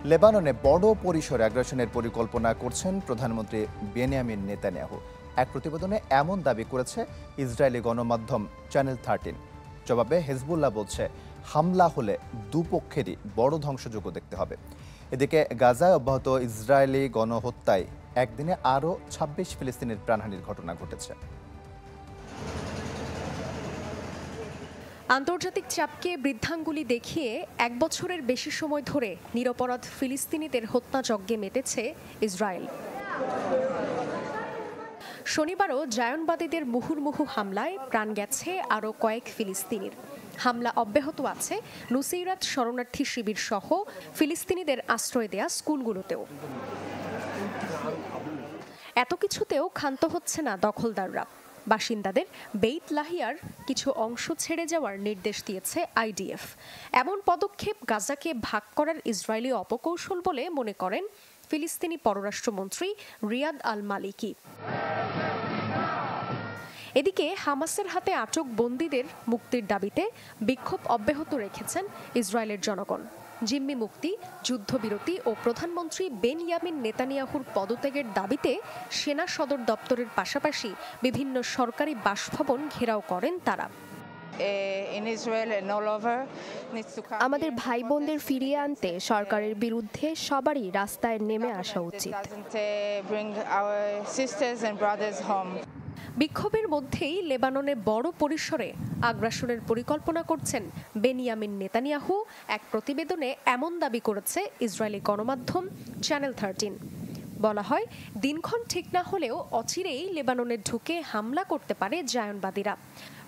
লেবাননে বড় পরিসরে আগ্রাসনের পরিকল্পনা করছেন প্রধানমন্ত্রী বেনিয়ামিন নেতানিয়াহু। এক প্রতিবেদনে এমন দাবি করেছে ইসরায়েলি গণমাধ্যম চ্যানেল 13। জবাবে হেজবুল্লাহ বলছে, হামলা হলে দুপক্ষেরই বড় ধ্বংসযজ্ঞ দেখতে হবে। এদিকে গাজায় অব্যাহত ইসরায়েলি গণহত্যায় একদিনে আরও ২৬ ফিলিস্তিনের প্রাণহানির ঘটনা ঘটেছে। আন্তর্জাতিক চাপকে বৃদ্ধাঙ্গুলি দেখিয়ে এক বছরের বেশি সময় ধরে নিরপরাধ ফিলিস্তিনিদের হত্যাযজ্ঞে মেতেছে ইসরায়েল। শনিবারও জায়নবাদীদের মুহুর্মুহু হামলায় প্রাণ গেছে আরও কয়েক ফিলিস্তিনির। হামলা অব্যাহত আছে নুসেইরাত শরণার্থী শিবির সহ ফিলিস্তিনিদের আশ্রয় দেয়া স্কুলগুলোতেও। এত কিছুতেও ক্ষান্ত হচ্ছে না দখলদাররা। বাসিন্দাদের বেইত লাহিয়ার কিছু অংশ ছেড়ে যাওয়ার নির্দেশ দিয়েছে আইডিএফ। এমন পদক্ষেপ গাজাকে ভাগ করার ইসরায়েলি অপকৌশল বলে মনে করেন ফিলিস্তিনি পররাষ্ট্রমন্ত্রী রিয়াদ আল মালিকি। এদিকে হামাসের হাতে আটক বন্দীদের মুক্তির দাবিতে বিক্ষোভ অব্যাহত রেখেছেন ইসরায়েলের জনগণ। জিম্মি মুক্তি, যুদ্ধবিরতি ও প্রধানমন্ত্রী বেনিয়ামিন নেতানিয়াহুর পদত্যাগের দাবিতে সেনা সদর দপ্তরের পাশাপাশি বিভিন্ন সরকারি বাসভবন ঘেরাও করেন তারা। আমাদের ভাই বোনদের ফিরিয়ে আনতে সরকারের বিরুদ্ধে সবারই রাস্তায় নেমে আসা উচিত। বিক্ষোভের মধ্যেই লেবাননে বড় পরিসরে আগ্রাসনের পরিকল্পনা করছেন বেনিয়ামিন নেতানিয়াহু। এক প্রতিবেদনে এমন দাবি করেছে ইসরায়েলি গণমাধ্যম চ্যানেল 13। বলা হয়, দিনক্ষণ ঠিক না হলেও অচিরেই লেবাননে ঢুকে হামলা করতে পারে জায়নবাদীরা।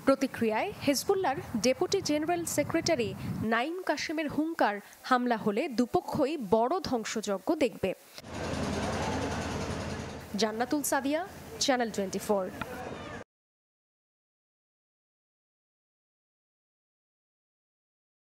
প্রতিক্রিয়ায় হেজবুল্লাহর ডেপুটি জেনারেল সেক্রেটারি নাইম কাশেমের হুঙ্কার, হামলা হলে দুপক্ষই বড় ধ্বংসযজ্ঞ দেখবে। জান্নাতুল সাদিয়া, চ্যানেল 24।